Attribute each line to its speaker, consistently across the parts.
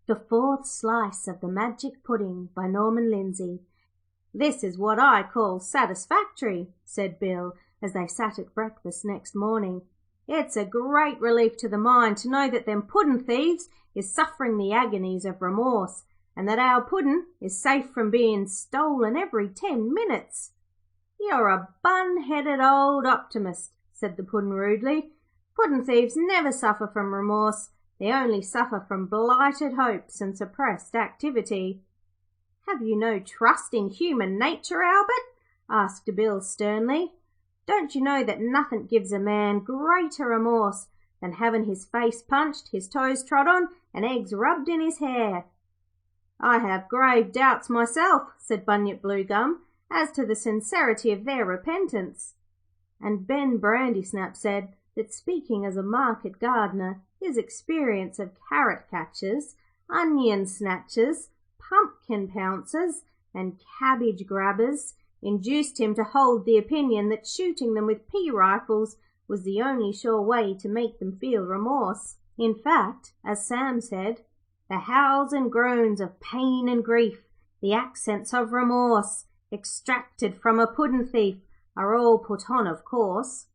Speaker 1: The Fourth Slice of the Magic Pudding by Norman Lindsay. "This is what I call satisfactory," said Bill, as they sat at breakfast next morning. "It's a great relief to the mind to know that them puddin' thieves is suffering the agonies of remorse, and that our Puddin' is safe from being stolen every 10 minutes." "You're a bun-headed old optimist," said the Puddin' rudely. "Puddin' thieves never suffer from remorse. They only suffer from blighted hopes and suppressed activity." "Have you no trust in human nature, Albert?" asked Bill sternly. "Don't you know that nothin' gives a man greater remorse than havin' his face punched, his toes trod on, and eggs rubbed in his hair?" "I have grave doubts myself," said Bunyip Bluegum, "as to the sincerity of their repentance." And Ben Brandysnap said that, speaking as a market gardener, his experience of carrot catchers, onion snatchers, pumpkin pouncers, and cabbage grabbers induced him to hold the opinion that shooting them with pea rifles was the only sure way to make them feel remorse. In fact, as Sam said, "the howls and groans of pain and grief, the accents of remorse, extracted from a puddin' thief, are all put on, of course."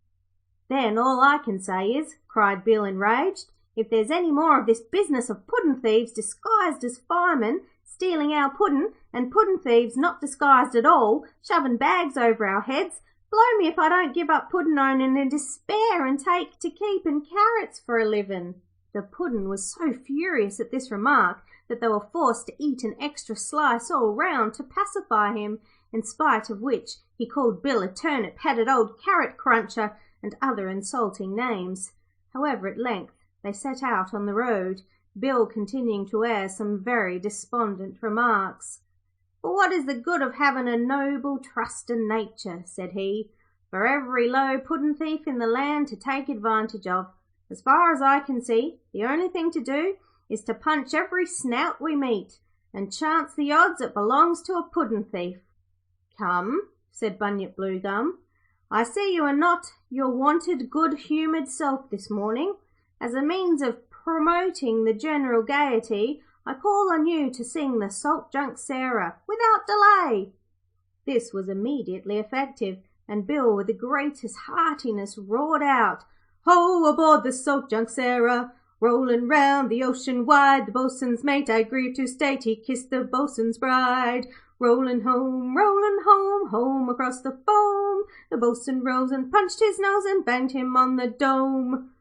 Speaker 1: "Then all I can say is," cried Bill, enraged, "if there's any more of this business of puddin' thieves disguised as firemen stealing our Puddin', and puddin' thieves not disguised at all shoving bags over our heads, blow me if I don't give up puddin' ownin' in despair and take to keepin' carrots for a livin'." The Puddin' was so furious at this remark that they were forced to eat an extra slice all round to pacify him, in spite of which he called Bill a turnip-headed old carrot cruncher and other insulting names. However, at length they set out on the road, Bill continuing to air some very despondent remarks. "But what is the good of havin' a noble trustin' nature," said he, "for every low puddin' thief in the land to take advantage of? As far as I can see, the only thing to do is to punch every snout we meet, and chance the odds it belongs to a puddin' thief." "Come," said Bunyip Bluegum, "I see you are not your wonted good-humoured self this morning. As a means of promoting the general gaiety, I call on you to sing the Salt Junk Sarah without delay." This was immediately effective, and Bill, with the greatest heartiness, roared out, "Ho, aboard the Salt Junk Sarah, rollin' round the ocean wide, the bo'sun's mate, I grieve to state, he kissed the bo'sun's bride. Rollin' home, home across the foam, the bo'sun rose and punched his nose and banged him on the dome."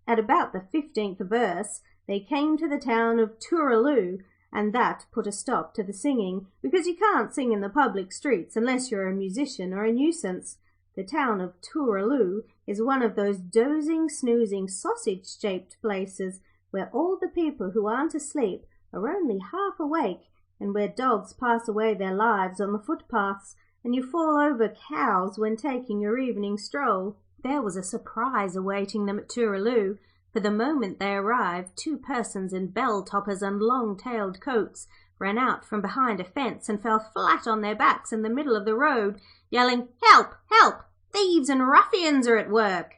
Speaker 1: At about the 15th verse they came to the town of Tooraloo, and that put a stop to the singing, because you can't sing in the public streets unless you're a musician or a nuisance. The town of Tooraloo is one of those dozing, snoozing, sausage-shaped places where all the people who aren't asleep are only half awake, and where dogs pass away their lives on the footpaths, and you fall over cows when taking your evening stroll. There was a surprise awaiting them at Tooraloo, for the moment they arrived, two persons in bell-toppers and long-tailed coats ran out from behind a fence and fell flat on their backs in the middle of the road, yelling, "Help! Help! Thieves and ruffians are at work."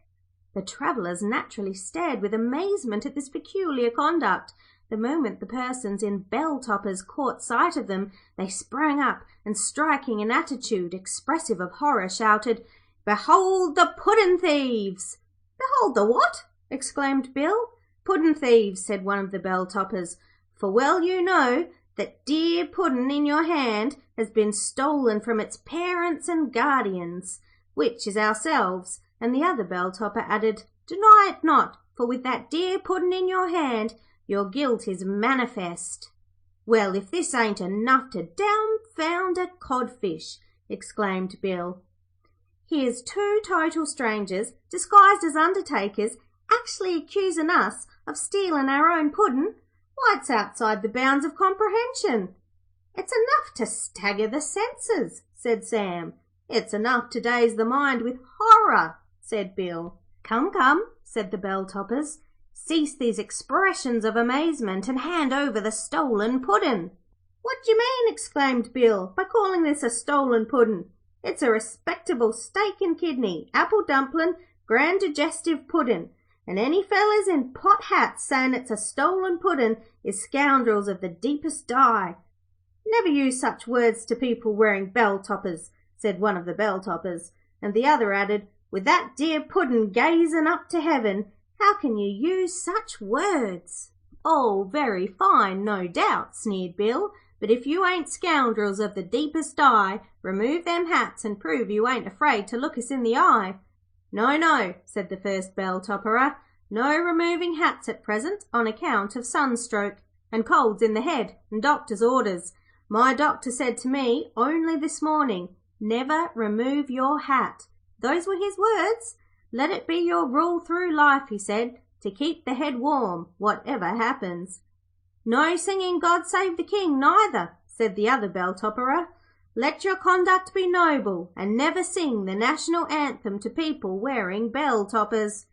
Speaker 1: The travellers naturally stared with amazement at this peculiar conduct. The moment the persons in bell-toppers caught sight of them, they sprang up and, striking an attitude expressive of horror, shouted, "Behold the puddin' thieves!" "Behold the what?" exclaimed Bill. "Puddin' thieves," said one of the bell-toppers, "for well you know that dear Puddin' in your hand has been stolen from its parents and guardians, which is ourselves." And the other bell-topper added, "Deny it not, for with that dear Puddin' in your hand your guilt is manifest." "Well, if this ain't enough to dumbfound a codfish," exclaimed Bill. "Here's two total strangers, disguised as undertakers, actually accusing us of stealing our own Puddin'. Why, it's outside the bounds of comprehension." "It's enough to stagger the senses," said Sam. "It's enough to daze the mind with horror," said Bill. "Come, come," said the bell-toppers, "cease these expressions of amazement and hand over the stolen Puddin'." "What d'you mean," exclaimed Bill, "by calling this a stolen Puddin'? It's a respectable steak and kidney, apple dumplin', grand digestive Puddin', and any fellers in pot hats sayin' it's a stolen Puddin' is scoundrels of the deepest dye.' 'Never use such words to people wearing bell-toppers,' said one of the bell-toppers, and the other added, 'With that dear Puddin' gazin' up to heaven, how can you use such words?' 'All very fine, no doubt,' sneered Bill, 'but if you ain't scoundrels of the deepest dye, remove them hats and prove you ain't afraid to look us in the eye.' 'No, no,' said the first bell-topperer. 'No removing hats at present on account of sunstroke and colds in the head and doctor's orders. My doctor said to me only this morning, "Never remove your hat." Those were his words. Let it be your rule through life, he said, to keep the head warm, whatever happens.' 'No singing God Save the King neither,' said the other bell-topperer. 'Let your conduct be noble, and never sing the national anthem to people wearing bell-toppers.'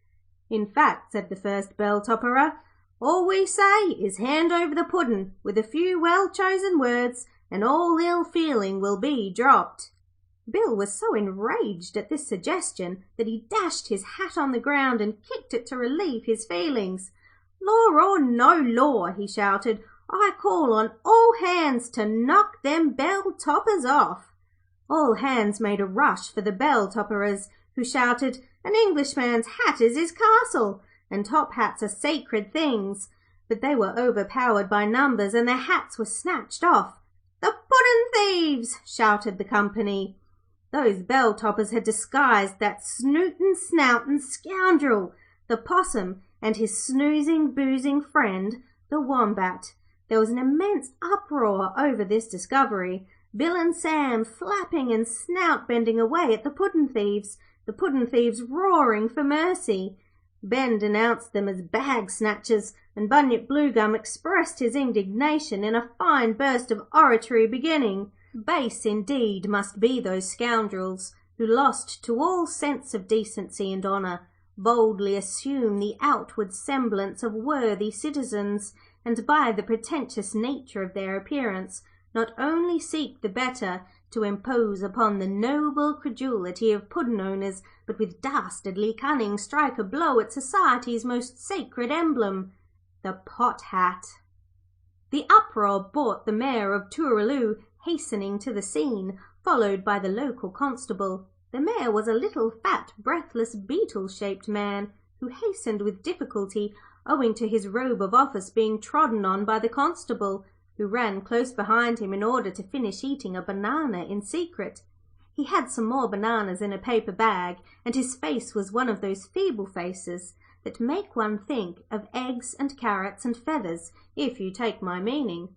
Speaker 1: 'In fact,' said the first bell-topperer, 'all we say is hand over the Puddin' with a few well-chosen words, and all ill feeling will be dropped.' Bill was so enraged at this suggestion that he dashed his hat on the ground and kicked it to relieve his feelings. 'Law or no law,' he shouted, 'I call on all hands to knock them bell-toppers off.' All hands made a rush for the bell-topperers, who shouted, 'An Englishman's hat is his castle, and top hats are sacred things.' But they were overpowered by numbers, and their hats were snatched off. 'The puddin'-thieves!' shouted the company. Those bell-toppers had disguised that snootin', snoutin' scoundrel, the Possum, and his snoozing, boozing friend, the Wombat. There was an immense uproar over this discovery, Bill and Sam flapping and snout-bending away at the puddin'-thieves, the puddin'-thieves roaring for mercy. Ben denounced them as bag-snatchers, and Bunyip Bluegum expressed his indignation in a fine burst of oratory, beginning, 'Base indeed must be those scoundrels who, lost to all sense of decency and honour, boldly assume the outward semblance of worthy citizens, and by the pretentious nature of their appearance not only seek the better to impose upon the noble credulity of puddin'-owners, but with dastardly cunning strike a blow at society's most sacred emblem, the pot-hat.' The uproar brought the Mayor of Tooraloo hastening to the scene, followed by the local constable. The Mayor was a little, fat, breathless, beetle-shaped man, who hastened with difficulty, owing to his robe of office being trodden on by the constable, who ran close behind him in order to finish eating a banana in secret. He had some more bananas in a paper bag, and his face was one of those feeble faces that make one think of eggs and carrots and feathers, if you take my meaning.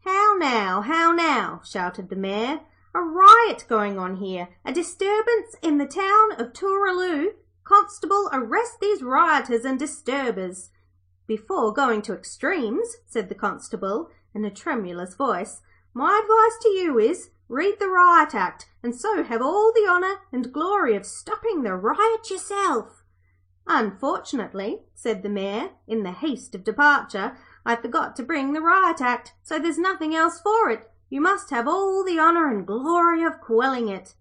Speaker 1: 'How now,' shouted the Mayor. 'A riot going on here, a disturbance in the town of Tooraloo. Constable, arrest these rioters and disturbers.' 'Before going to extremes,' said the constable, in a tremulous voice, 'my advice to you is, read the Riot Act, and so have all the honour and glory of stopping the riot yourself.' 'Unfortunately,' said the Mayor, in the haste of departure, 'I forgot to bring the Riot Act, so there's nothing else for it. You must have all the honour and glory of quelling it.'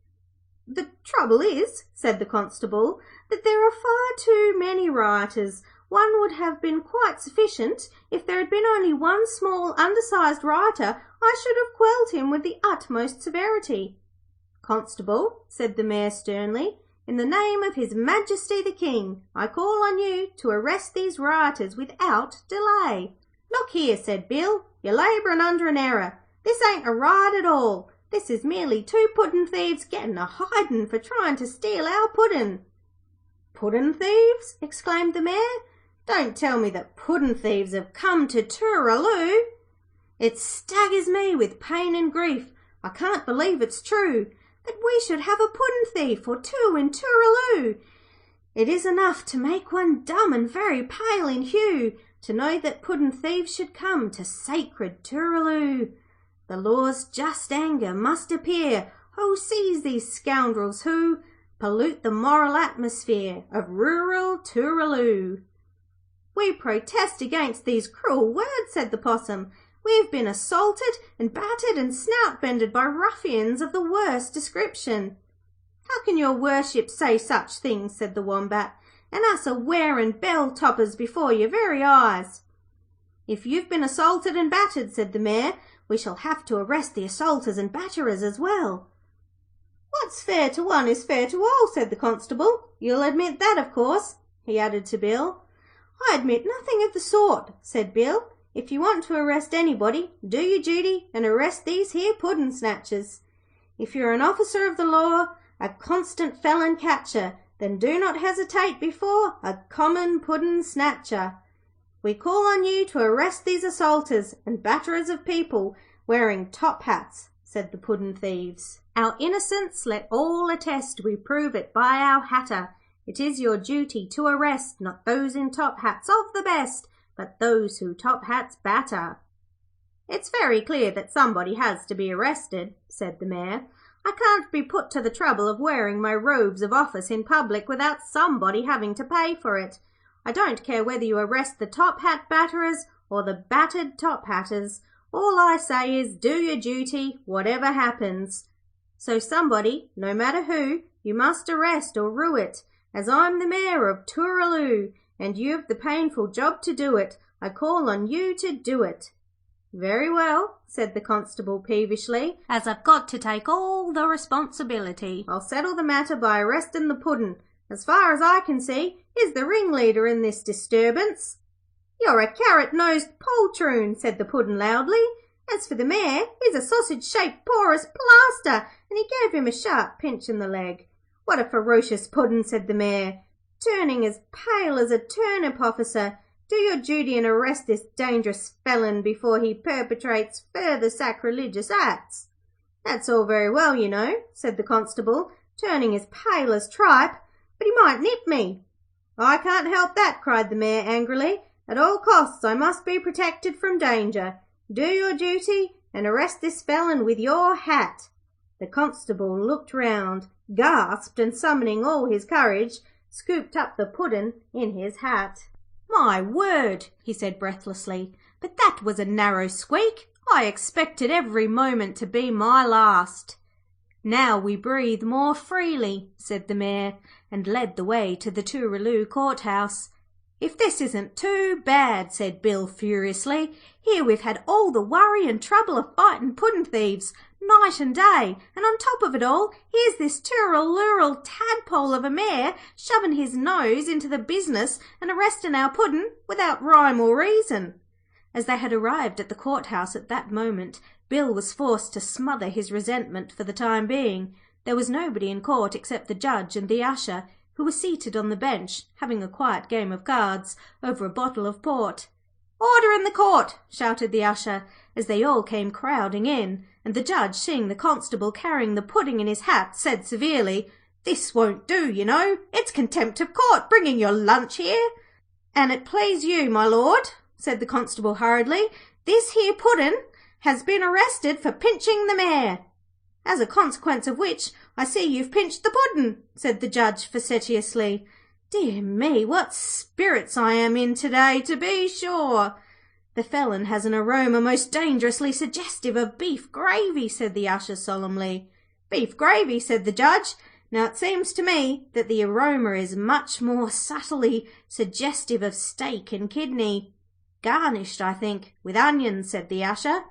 Speaker 1: 'The trouble is,' said the constable, 'that there are far too many rioters. One would have been quite sufficient. If there had been only one small, undersized rioter, I should have quelled him with the utmost severity.' 'Constable,' said the Mayor sternly, 'in the name of His Majesty the King, I call on you to arrest these rioters without delay.' 'Look here,' said Bill, 'you're labouring under an error. This ain't a riot at all. This is merely two puddin'-thieves getting a hidin' for trying to steal our puddin'.' 'Puddin'-thieves?' exclaimed the Mayor. 'Don't tell me that puddin'-thieves have come to Tooraloo.' 'It staggers me with pain and grief. I can't believe it's true, that we should have a puddin'-thief or two in Tooraloo. It is enough to make one dumb and very pale in hue to know that puddin'-thieves should come to sacred Tooraloo. The law's just anger must appear. Oh, seize these scoundrels who pollute the moral atmosphere of rural Tooraloo.' 'We protest against these cruel words,' said the Possum. 'We've been assaulted and battered and snout-bended by ruffians of the worst description.' 'How can your Worship say such things,' said the Wombat, 'and us a wearin' bell-toppers before your very eyes?' "If you've been assaulted and battered," said the Mayor, "we shall have to arrest the assaulters and batterers as well." "What's fair to one is fair to all," said the Constable. "You'll admit that, of course," he added to Bill. "I admit nothing of the sort," said Bill. "If you want to arrest anybody, do your duty and arrest these here puddin' snatchers. If you're an officer of the law, a constant felon catcher, then do not hesitate before a common puddin' snatcher. We call on you to arrest these assaulters and batterers of people wearing top hats," said the puddin' thieves. "Our innocence let all attest, we prove it by our hatter. It is your duty to arrest, not those in top hats of the best, but those who top hats batter." "It's very clear that somebody has to be arrested," said the Mayor. "I can't be put to the trouble of wearing my robes of office in public without somebody having to pay for it. I don't care whether you arrest the top hat batterers or the battered top hatters. All I say is, do your duty, whatever happens. So somebody, no matter who, you must arrest or rue it. As I'm the Mayor of Tooraloo, and you've the painful job to do it, I call on you to do it." "Very well," said the Constable peevishly, "as I've got to take all the responsibility, I'll settle the matter by arresting the Puddin'. As far as I can see, he's the ringleader in this disturbance." "You're a carrot-nosed poltroon," said the Puddin' loudly. "As for the Mayor, he's a sausage-shaped porous plaster," and he gave him a sharp pinch in the leg. "What a ferocious Puddin'," said the Mayor, turning as pale as a turnip officer. "Do your duty and arrest this dangerous felon before he perpetrates further sacrilegious acts." "That's all very well, you know," said the Constable, turning as pale as tripe, "but he might nip me." "I can't help that," cried the Mayor angrily. "At all costs I must be protected from danger. Do your duty and arrest this felon with your hat." The Constable looked round, gasped, and summoning all his courage, scooped up the Puddin' in his hat. "My word," he said breathlessly, "but that was a narrow squeak. I expected every moment to be my last." "Now we breathe more freely," said the Mayor, and led the way to the Tooraloo Court House. "If this isn't too bad," said Bill furiously. "Here we've had all the worry and trouble of fighting puddin' thieves night and day, and on top of it all, here's this Tooralooral tadpole of a Mayor shoving his nose into the business and arresting our Puddin' without rhyme or reason." As they had arrived at the Court House at that moment, Bill was forced to smother his resentment for the time being. There was nobody in court except the Judge and the Usher, who were seated on the bench having a quiet game of cards over a bottle of port. "Order in the court," shouted the Usher, as they all came crowding in, and the Judge, seeing the Constable carrying the pudding in his hat, said severely, "This won't do, you know. It's contempt of court, bringing your lunch here." "An it please you, my lord," said the Constable hurriedly, "this here Puddin' has been arrested for pinching the Mayor." "As a consequence of which, I see you've pinched the Puddin'," said the Judge facetiously. "Dear me, what spirits I am in to-day, to be sure." "The felon has an aroma most dangerously suggestive of beef gravy," said the Usher solemnly. "Beef gravy," said the Judge. "Now it seems to me that the aroma is much more subtly suggestive of steak and kidney." "Garnished, I think, with onions," said the Usher.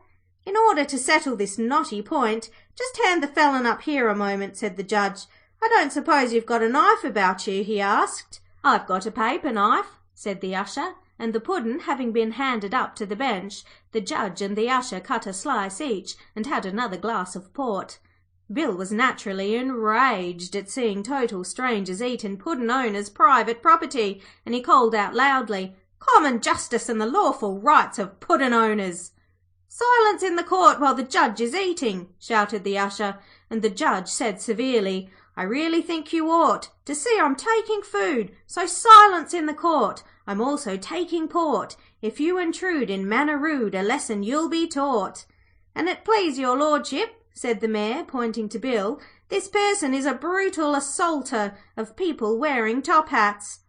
Speaker 1: "In order to settle this knotty point, just hand the felon up here a moment," said the Judge. "I don't suppose you've got a knife about you?" he asked. "I've got a paper knife," said the Usher, and the Puddin' having been handed up to the bench, the Judge and the Usher cut a slice each and had another glass of port. Bill was naturally enraged at seeing total strangers eat in Puddin' owners' private property, and he called out loudly, "Common justice and the lawful rights of Puddin' owners." "Silence in the court while the Judge is eating," shouted the Usher, and the Judge said severely, "I really think you ought to see I'm taking food, so silence in the court. I'm also taking port. If you intrude in manner rude, a lesson you'll be taught." "An it please your lordship," said the Mayor, pointing to Bill, "this person is a brutal assaulter of people wearing top hats."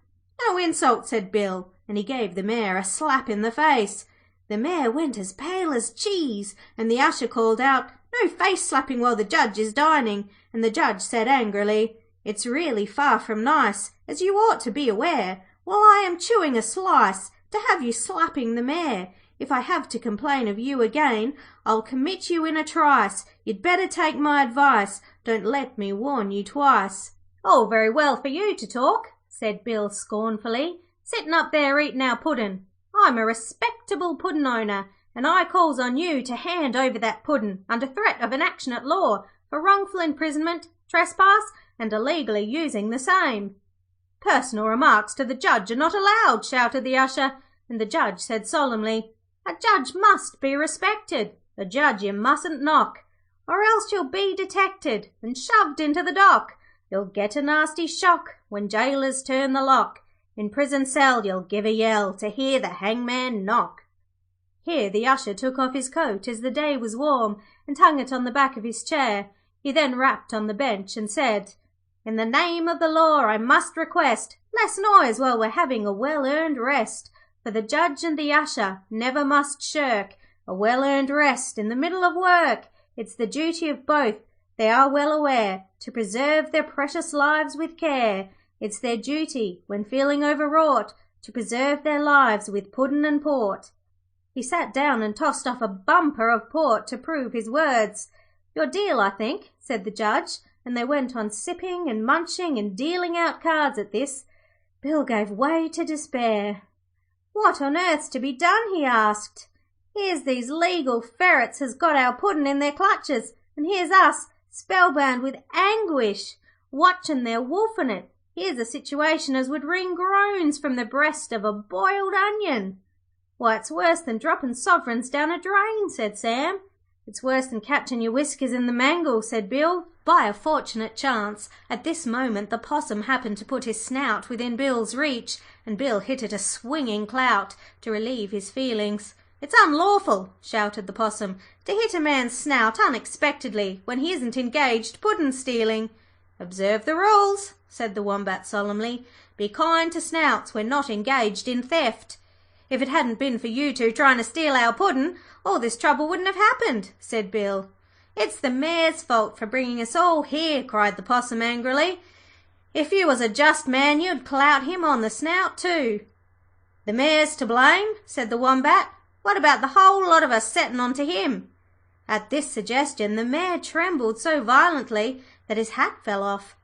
Speaker 1: "No insult," said Bill, and he gave the Mayor a slap in the face. The Mayor went as pale as cheese, and the Usher called out, "No face slapping while the Judge is dining," and the Judge said angrily, "It's really far from nice, as you ought to be aware, while I am chewing a slice, to have you slapping the Mayor. If I have to complain of you again, I'll commit you in a trice. You'd better take my advice. Don't let me warn you twice.' 'All very well for you to talk,' said Bill scornfully, 'sittin' up there eatin' our puddin'. I'm a respectable puddin' owner, and I calls on you to hand over that puddin' under threat of an action at law for wrongful imprisonment, trespass, and illegally using the same.' 'Personal remarks to the Judge are not allowed,' shouted the Usher, and the Judge said solemnly, 'A judge must be respected. A judge you mustn't knock, or else you'll be detected and shoved into the dock. You'll get a nasty shock when gaolers turn the lock. In prison cell you'll give a yell to hear the hangman knock.' Here the Usher took off his coat, as the day was warm, and hung it on the back of his chair. He then rapped on the bench and said, 'In the name of the law I must request less noise while we're having a well-earned rest. For the Judge and the Usher never must shirk a well-earned rest in the middle of work. It's the duty of both, they are well aware, to preserve their precious lives with care. It's their duty, when feeling overwrought, to preserve their lives with puddin' and port.' He sat down and tossed off a bumper of port to prove his words. 'Your deal, I think,' said the Judge, and they went on sipping and munching and dealing out cards at this. Bill gave way to despair. 'What on earth's to be done?' he asked. 'Here's these legal ferrets has got our puddin' in their clutches, and here's us, spellbound with anguish, watchin' their wolfin' it. Here's a situation as would wring groans from the breast of a boiled onion.' 'Why, it's worse than droppin' sovereigns down a drain,' said Sam. 'It's worse than catchin' your whiskers in the mangle,' said Bill. By a fortunate chance, at this moment the Possum happened to put his snout within Bill's reach, and Bill hit it a swinging clout to relieve his feelings. 'It's unlawful,' shouted the Possum, 'to hit a man's snout unexpectedly when he isn't engaged puddin'-stealing.' 'Observe the rules,' said the Wombat solemnly. 'Be kind to snouts when not engaged in theft.' 'If it hadn't been for you two trying to steal our puddin', all this trouble wouldn't have happened,' said Bill. 'It's the Mayor's fault for bringing us all here,' cried the Possum angrily. 'If you was a just man you'd clout him on the snout too.' 'The Mayor's to blame,' said the Wombat. 'What about the whole lot of us settin' on to him?' At this suggestion the Mayor trembled so violently that his hat fell off.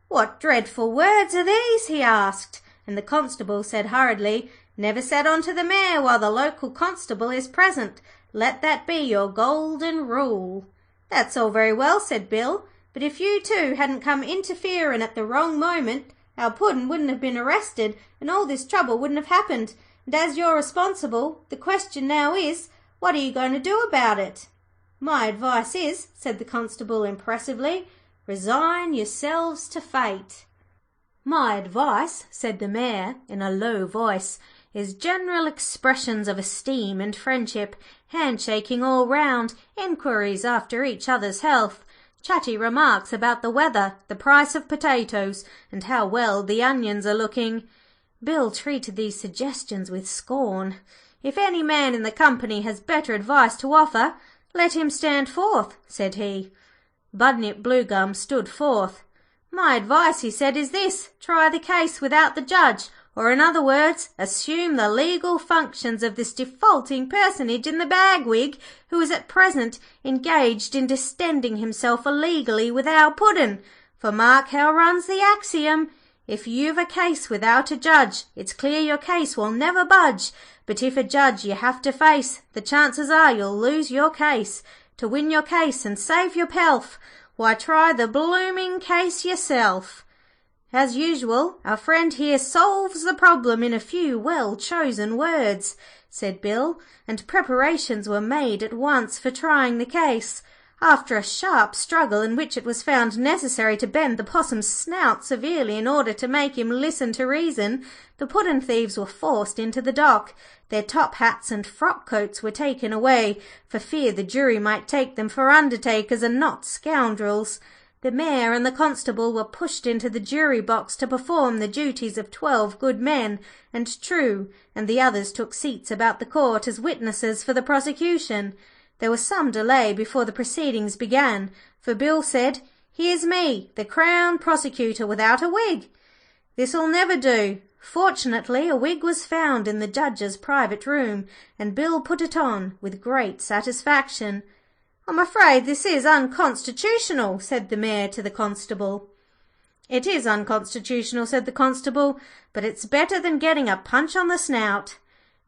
Speaker 1: 'What dreadful words are these?' he asked, and the Constable said hurriedly, 'Never set on to the Mayor while the local constable is present. Let that be your golden rule.' 'That's all very well,' said Bill, 'but if you two hadn't come interferin' at the wrong moment, our puddin' wouldn't have been arrested and all this trouble wouldn't have happened. And as you're responsible, the question now is, what are you going to do about it?' 'My advice is,' said the Constable impressively, 'resign yourselves to fate.' 'My advice,' said the Mayor in a low voice, 'is general expressions of esteem and friendship, handshaking all round, inquiries after each other's health, chatty remarks about the weather, the price of potatoes, and how well the onions are looking.' Bill treated these suggestions with scorn. 'If any man in the company has better advice to offer, let him stand forth,' said he. Bunyip Bluegum stood forth. 'My advice,' he said, 'is this: try the case without the Judge, or, in other words, assume the legal functions of this defaulting personage in the bag-wig, who is at present engaged in distending himself illegally with our puddin'. For mark how runs the axiom: if you've a case without a judge, it's clear your case will never budge. But if a judge you have to face, the chances are you'll lose your case. To win your case and save your pelf, why, try the blooming case yourself.' As usual, our friend here solves the problem in a few well-chosen words,' said Bill, and preparations were made at once for trying the case. After a sharp struggle, in which it was found necessary to bend the Possum's snout severely in order to make him listen to reason, the puddin' thieves were forced into the dock. Their top hats and frock coats were taken away, for fear the jury might take them for undertakers and not scoundrels. The Mayor and the Constable were pushed into the jury box to perform the duties of 12 good men and true, and the others took seats about the court as witnesses for the prosecution. There was some delay before the proceedings began, for Bill said, 'Here's me, the Crown Prosecutor, without a wig.' 'This'll never do,
Speaker 2: Fortunately, a wig was found in the judge's private room, and Bill put it on with great satisfaction. "I'm afraid this is unconstitutional," said the Mayor to the Constable. "It is unconstitutional," said the Constable, "but it's better than getting a punch on the snout."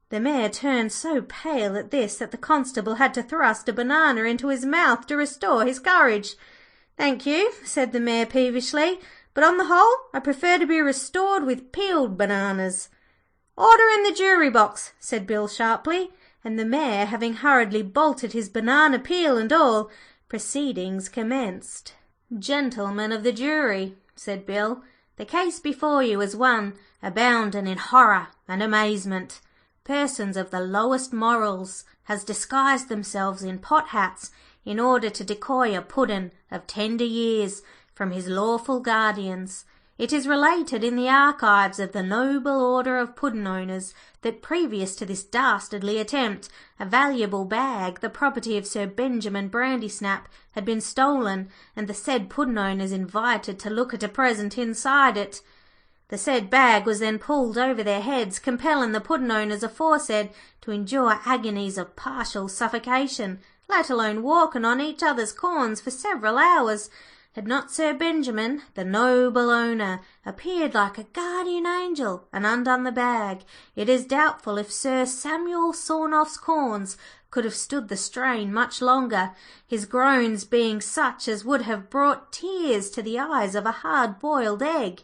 Speaker 2: The Mayor turned so pale at this that the Constable had to thrust a banana into his mouth to restore his courage. "Thank you," said the Mayor peevishly, "but on the whole I prefer to be restored with peeled bananas." "Order in the jury box," said Bill sharply, and the Mayor, having hurriedly bolted his banana peel and all, proceedings commenced. "Gentlemen of the jury," said Bill, "the case before you is one abounding in horror and amazement. Persons of the lowest morals has disguised themselves in pot hats in order to decoy a Puddin' of tender years from his lawful guardians. It is related in the archives of the Noble Order of Puddin' Owners that previous to this dastardly attempt a valuable bag, the property of Sir Benjimen Brandysnap, had been stolen, and the said Puddin' owners invited to look at a present inside it. The said bag was then pulled over their heads, compelling the Puddin' owners aforesaid to endure agonies of partial suffocation, let alone walking on each other's corns for several hours. Had not Sir Benjimen, the noble owner, appeared like a guardian angel and undone the bag, it is doubtful if Sir Samuel Sawnoff's corns could have stood the strain much longer, his groans being such as would have brought tears to the eyes of a hard-boiled egg."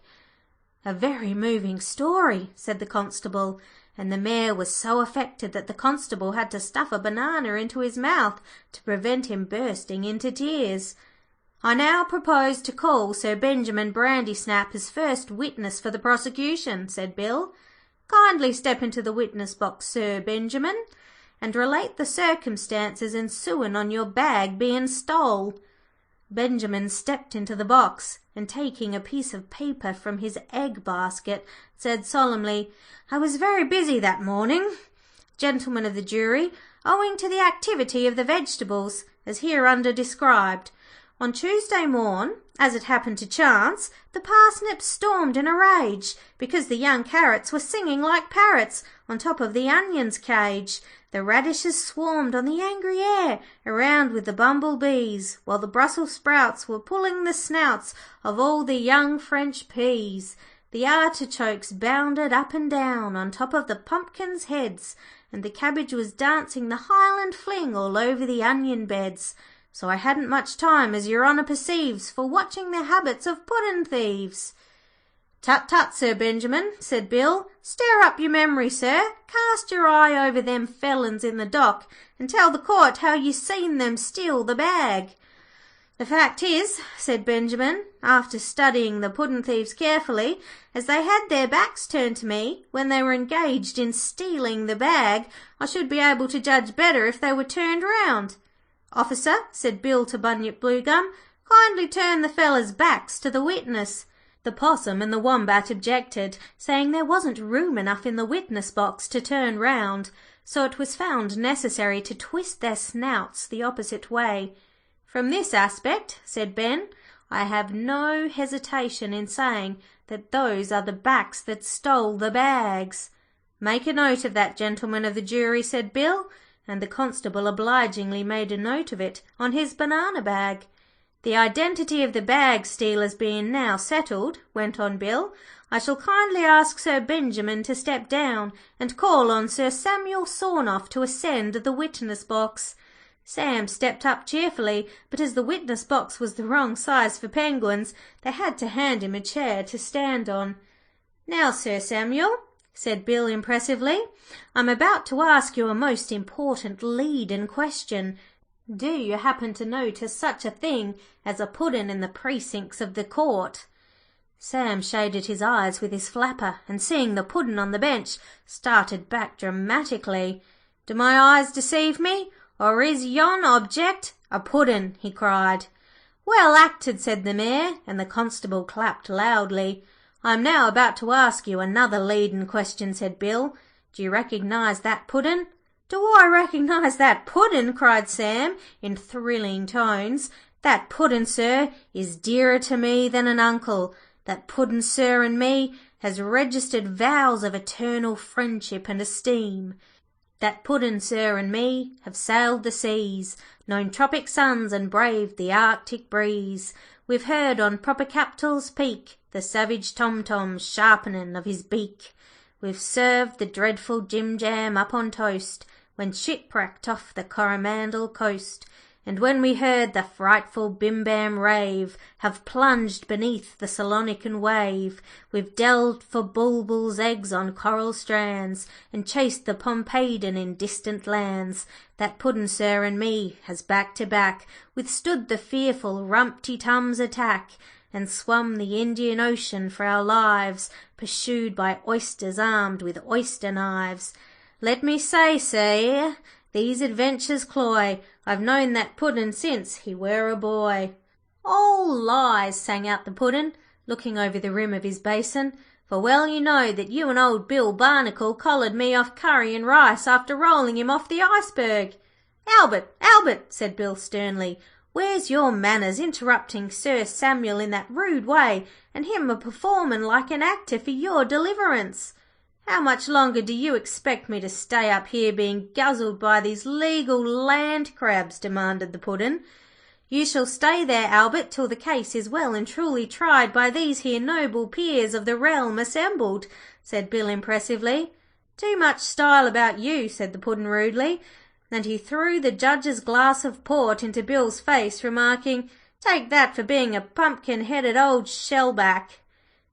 Speaker 2: "A very moving story," said the Constable, and the Mayor was so affected that the Constable had to stuff a banana into his mouth to prevent him bursting into tears. "I now propose to call Sir Benjimen Brandysnap as first witness for the prosecution," said Bill. "Kindly step into the witness box, Sir Benjimen, and relate the circumstances ensuing on your bag being stole." Benjimen stepped into the box, and taking a piece of paper from his egg basket, said solemnly, "I was very busy that morning, gentlemen of the jury, owing to the activity of the vegetables, as hereunder described. On Tuesday morn, as it happened to chance, the parsnips stormed in a rage because the young carrots were singing like parrots on top of the onions' cage. The radishes swarmed on the angry air around with the bumble bees, while the Brussels sprouts were pulling the snouts of all the young French peas. The artichokes bounded up and down on top of the pumpkins' heads, and the cabbage was dancing the Highland fling all over the onion beds. So I hadn't much time, as your honour perceives, for watching the habits of puddin' thieves." "Tut, tut, Sir Benjimen," said Bill. "Stir up your memory, sir. Cast your eye over them felons in the dock, and tell the court how you seen them steal the bag." "The fact is," said Benjimen, after studying the puddin' thieves carefully, "as they had their backs turned to me when they were engaged in stealing the bag, I should be able to judge better if they were turned round." "Officer," said Bill to Bunyip Bluegum, "kindly turn the fellers' backs to the witness." The Possum and the Wombat objected, saying there wasn't room enough in the witness box to turn round, so it was found necessary to twist their snouts the opposite way. "From this aspect," said Ben, "I have no hesitation in saying that those are the backs that stole the bags." "Make a note of that, gentlemen of the jury," said Bill, and the Constable obligingly made a note of it on his banana bag. "The identity of the bag stealers being now settled," went on Bill, "I shall kindly ask Sir Benjimen to step down and call on Sir Samuel Sawnoff to ascend the witness box." Sam stepped up cheerfully, but as the witness box was the wrong size for penguins, they had to hand him a chair to stand on. "Now, Sir Samuel," said Bill impressively, "I'm about to ask you a most important lead-in question. Do you happen to notice such a thing as a puddin' in the precincts of the court?" Sam shaded his eyes with his flapper, and seeing the Puddin' on the bench, started back dramatically. "Do my eyes deceive me, or is yon object a puddin'?" he cried. "Well acted," said the Mayor, and the Constable clapped loudly. "I am now about to ask you another leadin' question," said Bill. "Do you recognise that puddin'?" "Do I recognise that puddin'?" cried Sam in thrilling tones. "That puddin', sir, is dearer to me than an uncle. That puddin', sir, and me has registered vows of eternal friendship and esteem. That Puddin', sir, and me have sailed the seas, known tropic suns and braved the Arctic breeze. We've heard on Popocatepetl's peak the savage tom-tom sharpening of his beak. We've served the dreadful Jim-Jam up on toast when shipwrecked off the Coromandel coast. And when we heard the frightful Bim-Bam rave, have plunged beneath the Salonican wave. We've delved for bulbuls' eggs on coral strands, and chased the Pompeian in distant lands. That Puddin', sir, and me has back to back withstood the fearful Rumpty-Tums attack, and swum the Indian Ocean for our lives, pursued by oysters armed with oyster knives. Let me say, sir, these adventures cloy, I've known that Puddin' since he were a boy.' 'All lies,' sang out the Puddin', looking over the rim of his basin, 'for well you know that you and old Bill Barnacle collared me off curry and rice after rolling him off the iceberg.' 'Albert,' said Bill sternly, 'where's your manners interrupting Sir Samuel in that rude way, and him a performin' like an actor for your deliverance?' 'How much longer do you expect me to stay up here being guzzled by these legal land crabs?' demanded the Puddin'. 'You shall stay there, Albert, till the case is well and truly tried by these here noble peers of the realm assembled,' said Bill impressively. 'Too much style about you,' said the Puddin' rudely, and he threw the judge's glass of port into Bill's face, remarking, 'Take that for being a pumpkin-headed old shellback.'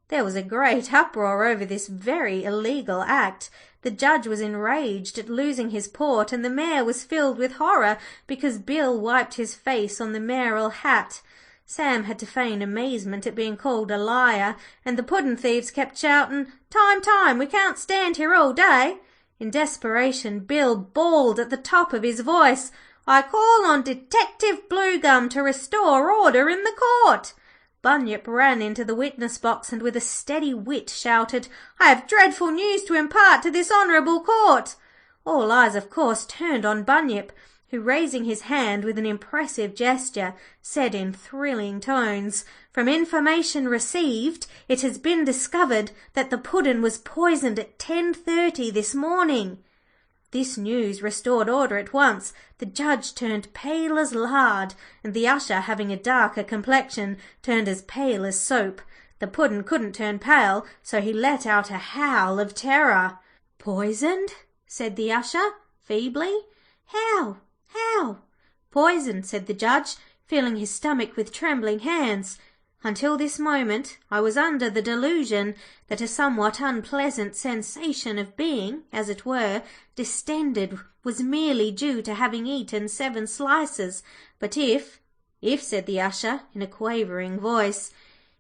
Speaker 2: There was a great uproar over this very illegal act. The judge was enraged at losing his port, and the Mayor was filled with horror because Bill wiped his face on the mayoral hat. Sam had to feign amazement at being called a liar, and the puddin' thieves kept shouting, 'Time, we can't stand here all day.' In desperation, Bill bawled at the top of his voice, 'I call on Detective Bluegum to restore order in the court.' Bunyip ran into the witness box and with a steady wit shouted, 'I have dreadful news to impart to this honourable court.' All eyes, of course, turned on Bunyip, who, raising his hand with an impressive gesture, said in thrilling tones, 'From information received, it has been discovered that the Puddin' was poisoned at 10:30 this morning.' This news restored order at once. The judge turned pale as lard, and the usher, having a darker complexion, turned as pale as soap. The Puddin' couldn't turn pale, so he let out a howl of terror. 'Poisoned?' said the usher, feebly. 'How?' 'Poisoned,' said the judge, feeling his stomach with trembling hands. 'Until this moment I was under the delusion that a somewhat unpleasant sensation of being, as it were, distended was merely due to having eaten 7 slices. But if,' said the usher in a quavering voice,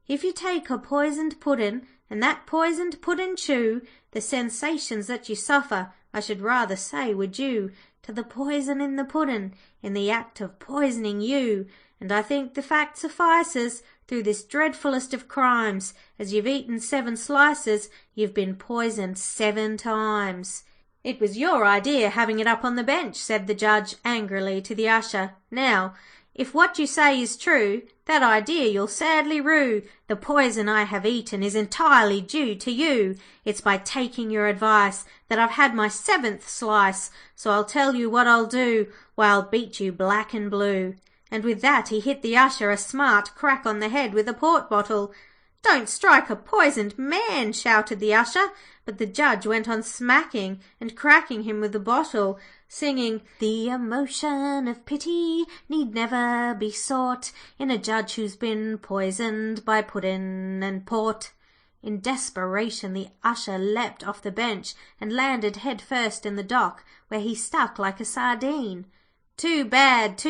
Speaker 2: 'if you take a poisoned puddin' and that poisoned puddin' chew, the sensations that you suffer, I should rather say, were due to the poison in the puddin' in the act of poisoning you. And I think the fact suffices. Through this dreadfulest of crimes, as you've eaten 7 slices, you've been poisoned 7 times.' 'It was your idea having it up on the bench,' said the judge angrily to the usher. 'Now, if what you say is true, that idea you'll sadly rue. The poison I have eaten is entirely due to you. It's by taking your advice that I've had my 7th slice. So I'll tell you what I'll do, why I'll beat you black and blue.' And with that he hit the usher a smart crack on the head with a port bottle. 'Don't strike a poisoned man,' shouted the usher, but the judge went on smacking and cracking him with the bottle, singing, 'The emotion of pity need never be sought in a judge who's been poisoned by puddin' and port.' In desperation the usher leapt off the bench and landed head first in the dock, where he stuck like a sardine. 'Too bad,'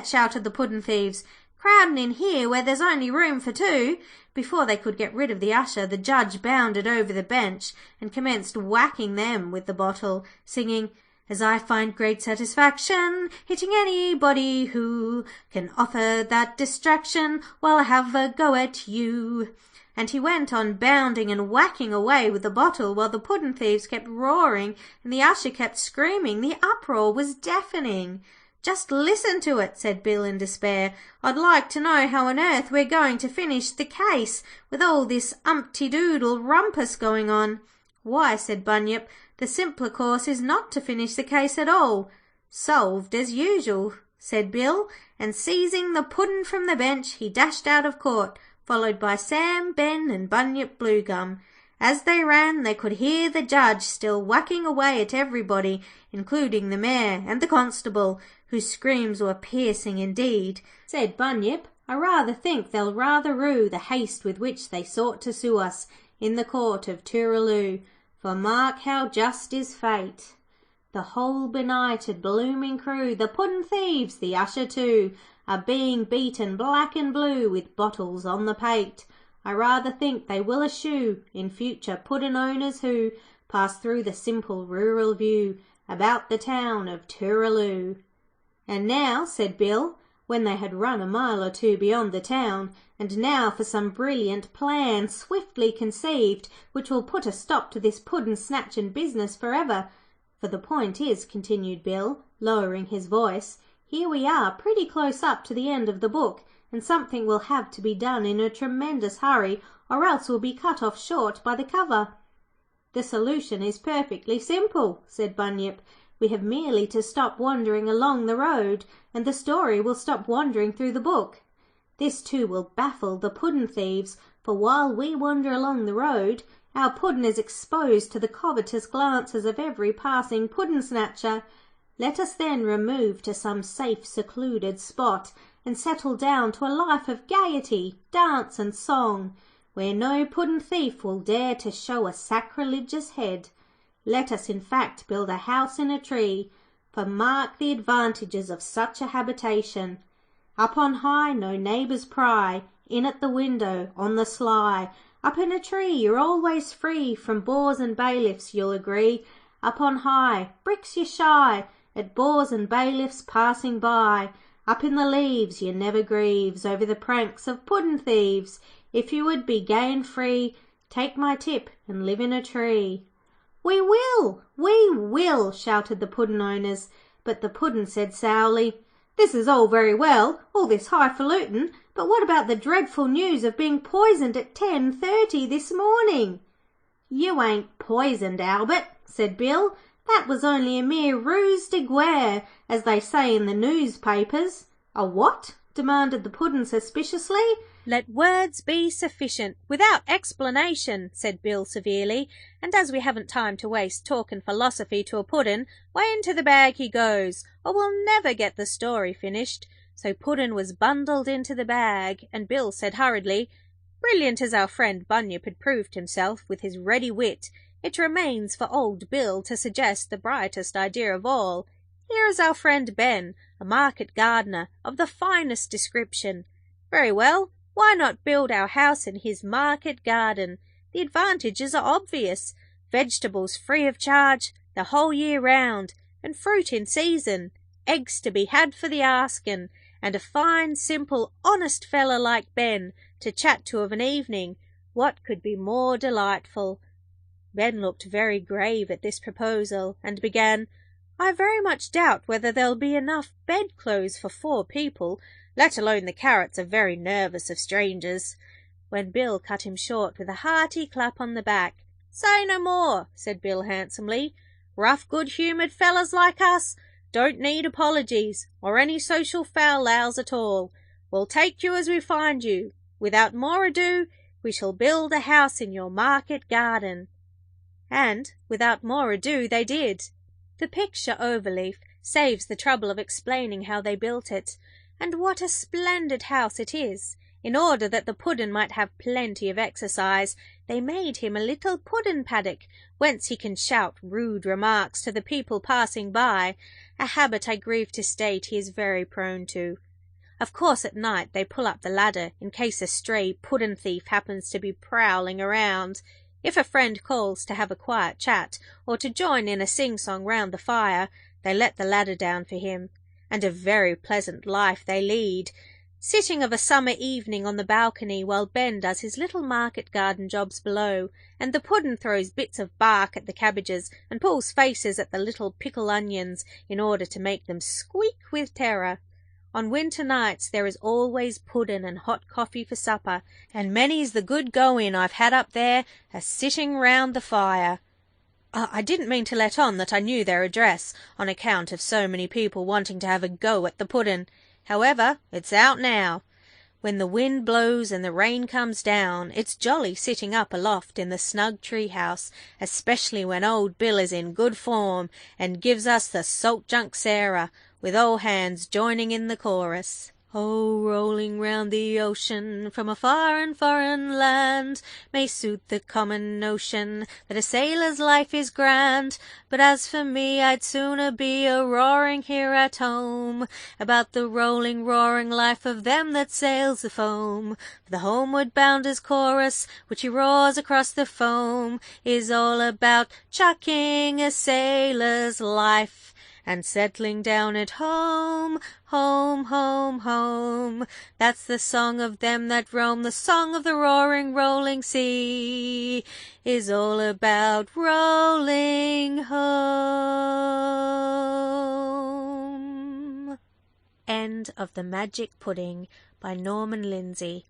Speaker 2: shouted the puddin' thieves, 'crowdin' in here where there's only room for 2. Before they could get rid of the usher, the judge bounded over the bench and commenced whacking them with the bottle, singing, 'As I find great satisfaction hitting anybody who can offer that distraction while I have a go at you.' And he went on bounding and whacking away with the bottle while the puddin' thieves kept roaring and the usher kept screaming. The uproar was deafening. Just listen to it,' said Bill in despair. 'I'd like to know how on earth we're going to finish the case with all this umpty-doodle rumpus going on.' 'Why,' said Bunyip, 'the simpler course is not to finish the case at all.' 'Solved as usual,' said Bill, and seizing the Puddin' from the bench, he dashed out of court, followed by Sam, Ben and Bunyip Bluegum. As they ran, they could hear the judge still whacking away at everybody, including the mayor and the constable, whose screams were piercing indeed. Said Bunyip, 'I rather think they'll rather rue the haste with which they sought to sue us in the court of Tooraloo, for mark how just is fate. The whole benighted blooming crew, the puddin' thieves, the usher too, are being beaten black and blue with bottles on the pate. I rather think they will eschew in future puddin' owners who pass through the simple rural view about the town of Tooraloo.' 'And now,' said Bill, when they had run a mile or two beyond the town, 'and now for some brilliant plan, swiftly conceived, which will put a stop to this puddin'-snatchin' business for ever. For the point is,' continued Bill, lowering his voice, 'here we are pretty close up to the end of the book, and something will have to be done in a tremendous hurry, or else we'll be cut off short by the cover.' 'The solution is perfectly simple,' said Bunyip. 'We have merely to stop wandering along the road, and the story will stop wandering through the book. This, too, will baffle the puddin' thieves, for while we wander along the road, our Puddin' is exposed to the covetous glances of every passing puddin'-snatcher. Let us then remove to some safe, secluded spot, and settle down to a life of gaiety, dance and song, where no puddin' thief will dare to show a sacrilegious head. Let us, in fact, build a house in a tree, for mark the advantages of such a habitation. Up on high no neighbours pry, in at the window on the sly. Up in a tree you're always free from bores and bailiffs, you'll agree. Up on high, bricks you shy at bores and bailiffs passing by. Up in the leaves you never grieves over the pranks of puddin' thieves. If you would be gay and free, take my tip and live in a tree.' 'We will,' shouted the Puddin' owners, but the Puddin' said sourly, 'This is all very well, all this highfalutin', but what about the dreadful news of being poisoned at 10:30 this morning?' 'You ain't poisoned, Albert,' said Bill. 'That was only a mere ruse de guerre, as they say in the newspapers.' 'A what?' demanded the Puddin' suspiciously. 'Let words be sufficient, without explanation,' said Bill severely, 'and as we haven't time to waste talkin' philosophy to a Puddin', way into the bag he goes, or we'll never get the story finished.' So Puddin' was bundled into the bag, and Bill said hurriedly, 'Brilliant as our friend Bunyip had proved himself with his ready wit, it remains for old Bill to suggest the brightest idea of all. Here is our friend Ben, a market gardener of the finest description. Very well, why not build our house in his market garden? The advantages are obvious. Vegetables free of charge the whole year round, and fruit in season, eggs to be had for the askin', and a fine, simple, honest feller like Ben to chat to of an evening. What could be more delightful?' Ben looked very grave at this proposal, and began, 'I very much doubt whether there'll be enough bedclothes for 4 people, let alone the Carrots are very nervous of strangers,' when Bill cut him short with a hearty clap on the back. 'Say no more,' said Bill handsomely. 'Rough, good-humoured fellers like us don't need apologies, or any social fal-lals at all. We'll take you as we find you. Without more ado, we shall build a house in your market garden.' And, without more ado, they did. The picture overleaf saves the trouble of explaining how they built it, and what a splendid house it is. In order that the Puddin' might have plenty of exercise, they made him a little puddin' paddock, whence he can shout rude remarks to the people passing by, a habit I grieve to state he is very prone to. Of course, at night they pull up the ladder in case a stray puddin' thief happens to be prowling around. If a friend calls to have a quiet chat, or to join in a sing-song round the fire, they let the ladder down for him, and a very pleasant life they lead. sitting of a summer evening on the balcony while Ben does his little market garden jobs below, and the Puddin' throws bits of bark at the cabbages and pulls faces at the little pickle onions in order to make them squeak with terror. On winter nights there is always puddin' and hot coffee for supper, and many's the good go-in I've had up there a-sitting round the fire. I didn't mean to let on that I knew their address, on account of so many people wanting to have a go at the puddin'. However, it's out now. When the wind blows and the rain comes down, it's jolly sitting up aloft in the snug tree-house, especially when old Bill is in good form and gives us the Salt Junk Sarah, with all hands joining in the chorus. Oh, rolling round the ocean from a far and foreign land may suit the common notion that a sailor's life is grand, but as for me I'd sooner be a-roaring here at home about the rolling, roaring life of them that sails the foam. For the homeward bounder's chorus, which he roars across the foam, is all about chucking a sailor's life and settling down at home, home, home, home. That's the song of them that roam, the song of the roaring, rolling sea, is all about rolling home. End of The Magic Pudding by Norman Lindsay.